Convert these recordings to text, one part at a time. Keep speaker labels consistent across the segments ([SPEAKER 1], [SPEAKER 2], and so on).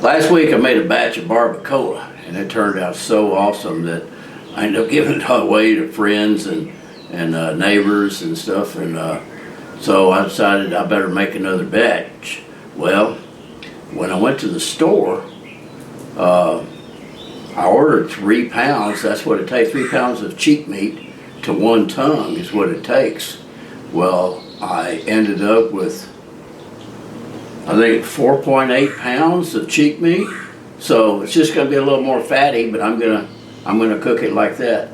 [SPEAKER 1] Last week I made a batch of barbacoa, and it turned out so awesome that I ended up giving it away to friends and neighbors and stuff, and so I decided I better make another batch. Well, when I went to the store, I ordered 3 pounds. That's what it takes. 3 pounds of cheek meat to 1 tongue is what it takes. Well, I ended up with, I think, 4.8 pounds of cheek meat. So it's just going to be a little more fatty, but I'm gonna cook it like that.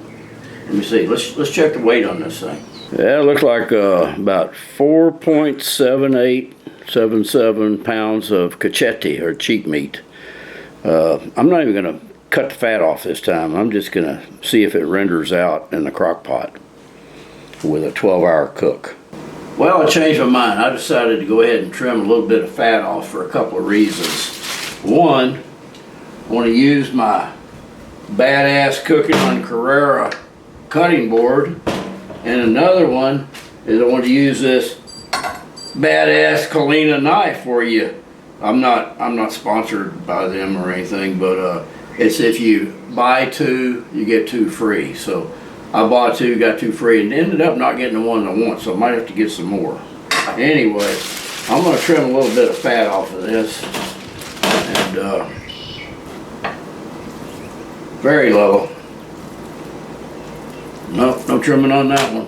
[SPEAKER 1] Let me see. Let's check the weight on this thing. Yeah, it looks like about 4.7877 pounds of cachete or cheek meat. I'm not even going to cut the fat off this time. I'm just going to see if it renders out in the crock pot with a 12-hour cook. Well, I changed my mind. I decided to go ahead and trim a little bit of fat off for a couple of reasons. One, I want to use my badass Cooking on Carrera cutting board, and another one is I want to use this badass Kalina knife for you. I'm not sponsored by them or anything, but it's if you buy 2, you get 2 free. So I bought 2, got 2 free, and ended up not getting the one I want, so I might have to get some more. Anyway, I'm going to trim a little bit of fat off of this, and very low. Nope, no trimming on that one.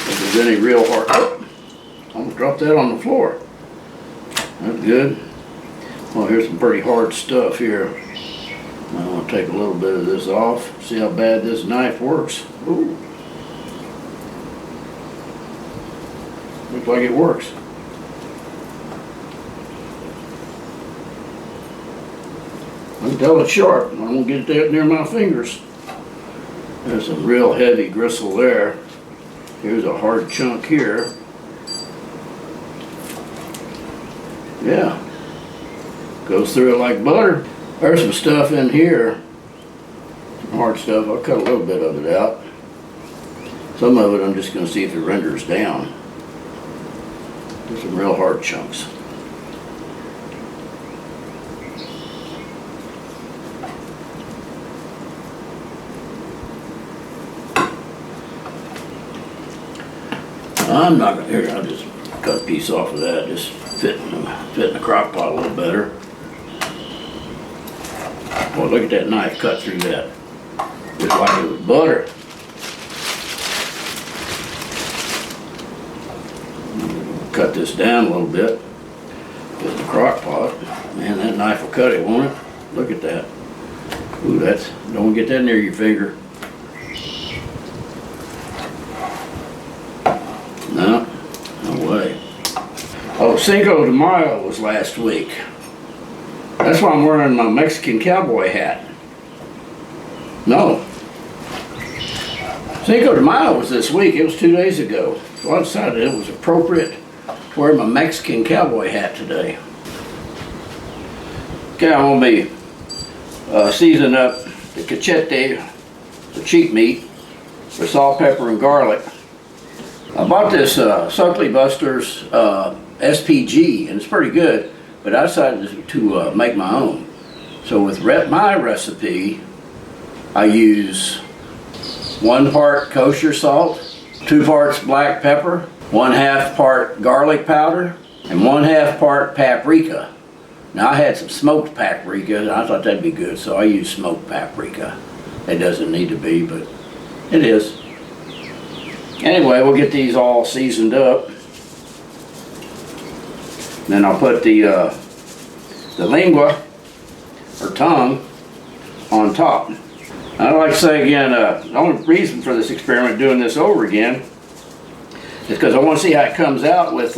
[SPEAKER 1] If there's any real hard, oh, I'm gonna drop that on the floor. That's good. Well, here's some pretty hard stuff here. I want to take a little bit of this off. See how bad this knife works. Ooh. Looks like it works. I can tell it's sharp. I won't get it near my fingers. There's some real heavy gristle there. Here's a hard chunk here. Yeah. Goes through it like butter. There's some stuff in here. Some hard stuff. I'll cut a little bit of it out. Some of it I'm just going to see if it renders down. There's some real hard chunks. I'm not gonna, here, I'll just cut a piece off of that, just fit in the crock pot a little better. Boy, look at that knife cut through that. Just like it was butter. Cut this down a little bit. Put it in the crock pot. Man, that knife will cut it, won't it? Look at that. Ooh, don't get that near your finger. No, no way. Oh, Cinco de Mayo was last week. That's why I'm wearing my Mexican cowboy hat. No. Cinco de Mayo was this week. It was 2 days ago. So I decided it was appropriate to wear my Mexican cowboy hat today. Okay, I'm going to be seasoning up the cachete, the cheek meat, with salt, pepper, and garlic. I bought this Suckley Buster's SPG, and it's pretty good, but I decided to make my own. So with my recipe, I use 1 part kosher salt, 2 parts black pepper, 1/2 part garlic powder, and 1/2 part paprika. Now I had some smoked paprika, and I thought that'd be good, so I used smoked paprika. It doesn't need to be, but it is. Anyway, we'll get these all seasoned up. Then I'll put the lingua, or tongue, on top. I'd like to say again, the only reason for this experiment, doing this over again, is because I want to see how it comes out with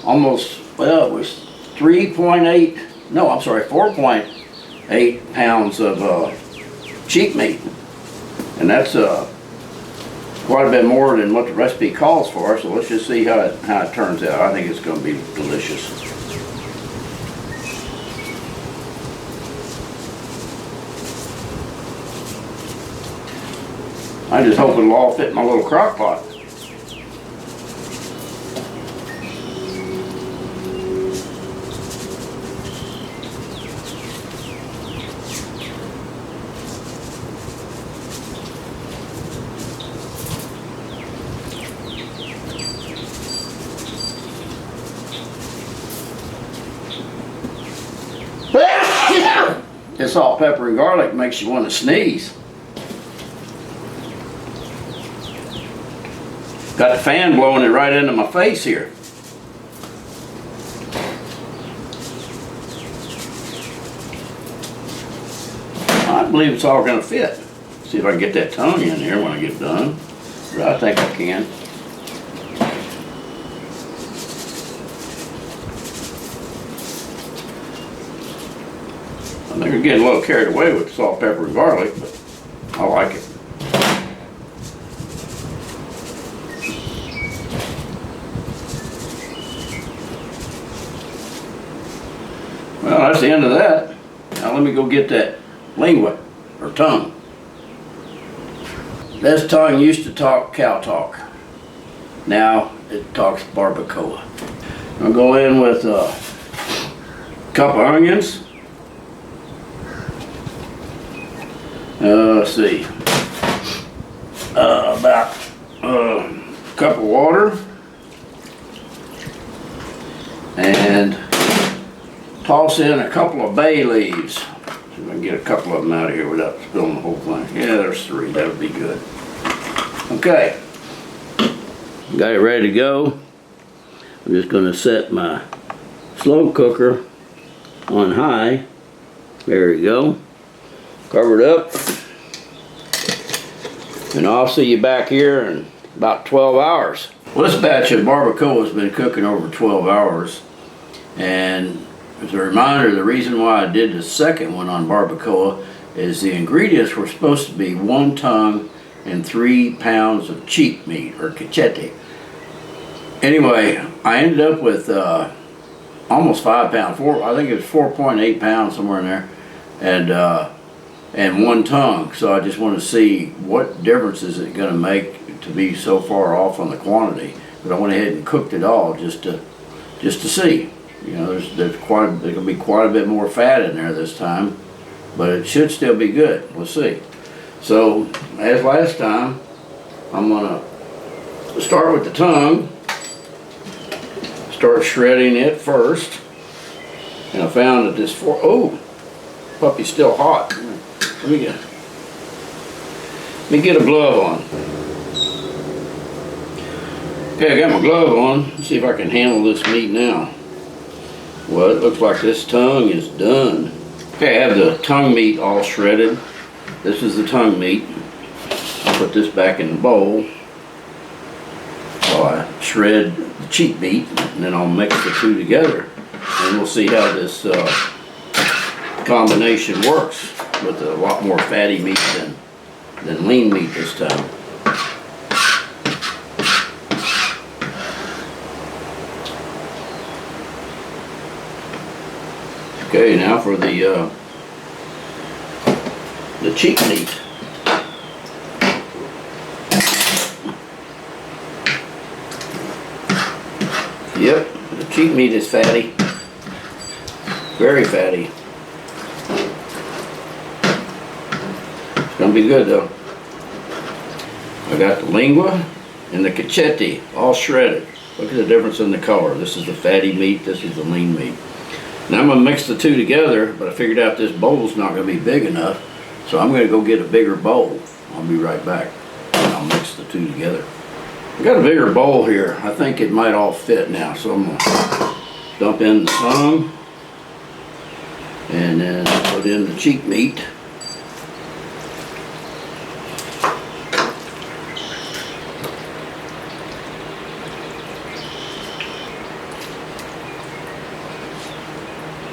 [SPEAKER 1] almost, well, it was 4.8 pounds of cheek meat. And that's quite a bit more than what the recipe calls for, so let's just see how it turns out. I think it's going to be delicious. I just hope it'll all fit in my little crock pot. This salt, pepper, and garlic makes you want to sneeze. Got the fan blowing it right into my face here. I believe it's all going to fit. See if I can get that tongue in here when I get done. I think I can. I think I'm getting a little carried away with the salt, pepper, and garlic, but I like it. Well, that's the end of that. Now let me go get that lingua, or tongue. This tongue used to talk cow talk. Now it talks barbacoa. I'll go in with a cup of onions. Let's see. About a cup of water. And toss in a couple of bay leaves. See if I can get a couple of them out of here without spilling the whole thing. Yeah, there's 3. That would be good. Okay. Got it ready to go. I'm just going to set my slow cooker on high. There we go. Cover it up. And I'll see you back here in about 12 hours. Well, this batch of barbacoa has been cooking over 12 hours. And as a reminder, the reason why I did the second one on barbacoa is the ingredients were supposed to be 1 tongue and 3 pounds of cheek meat, or cachete. Anyway, I ended up with almost 5 pounds. I think it was 4.8 pounds, somewhere in there, and 1 tongue. So I just want to see what difference is it going to make to be so far off on the quantity. But I went ahead and cooked it all just to see. You know, there's going to be quite a bit more fat in there this time, but it should still be good. We'll see. So, as last time, I'm going to start with the tongue. Start shredding it first. And I found that this puppy's still hot. Let me get a glove on. Okay, I got my glove on. Let's see if I can handle this meat now. Well, it looks like this tongue is done. Okay, I have the tongue meat all shredded. This is the tongue meat. I'll put this back in the bowl while I shred the cheek meat, and then I'll mix the 2 together. And we'll see how this combination works with a lot more fatty meat than lean meat this time. Okay, now for the cheek meat. Yep, the cheek meat is fatty, very fatty. It's gonna be good though. I got the lingua and the cachete all shredded. Look at the difference in the color. This is the fatty meat, this is the lean meat. Now I'm going to mix the 2 together, but I figured out this bowl's not going to be big enough, so I'm going to go get a bigger bowl. I'll be right back, and I'll mix the 2 together. I got a bigger bowl here. I think it might all fit now, so I'm going to dump in the tongue, and then put in the cheek meat.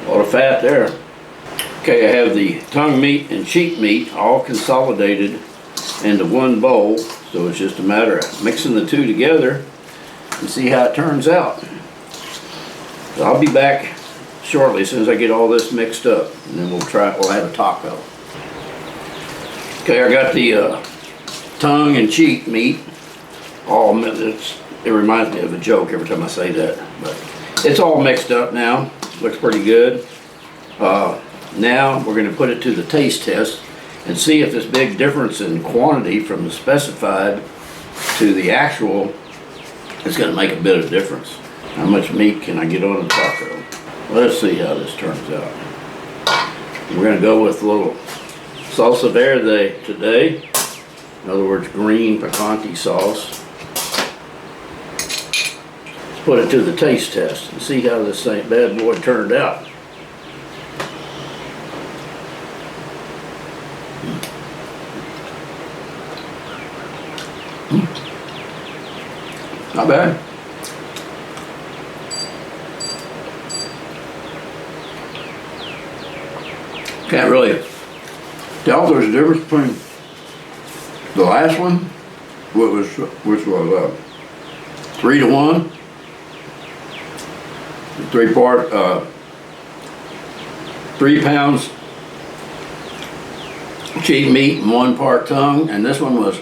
[SPEAKER 1] A lot of fat there. Okay, I have the tongue meat and cheek meat all consolidated into 1 bowl, so it's just a matter of mixing the 2 together and see how it turns out. So I'll be back shortly as soon as I get all this mixed up, and then we'll have a taco. Okay, I got the tongue and cheek meat all mixed. It reminds me of a joke every time I say that, but it's all mixed up now. Looks pretty good. Now we're going to put it to the taste test and see if this big difference in quantity from the specified to the actual is going to make a bit of difference. How much meat can I get on a taco? Let's see how this turns out. We're gonna go with a little salsa verde today. In other words, green picante sauce. Let's put it to the taste test and see how this bad boy turned out. Not bad. Can't really tell there's a difference between the last one, which was 3-to-1, 3 pounds cheek meat and 1 part tongue, and this one was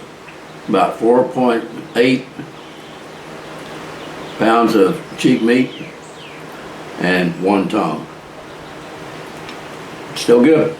[SPEAKER 1] about 4.8 pounds of cheek meat and 1 tongue. Still good.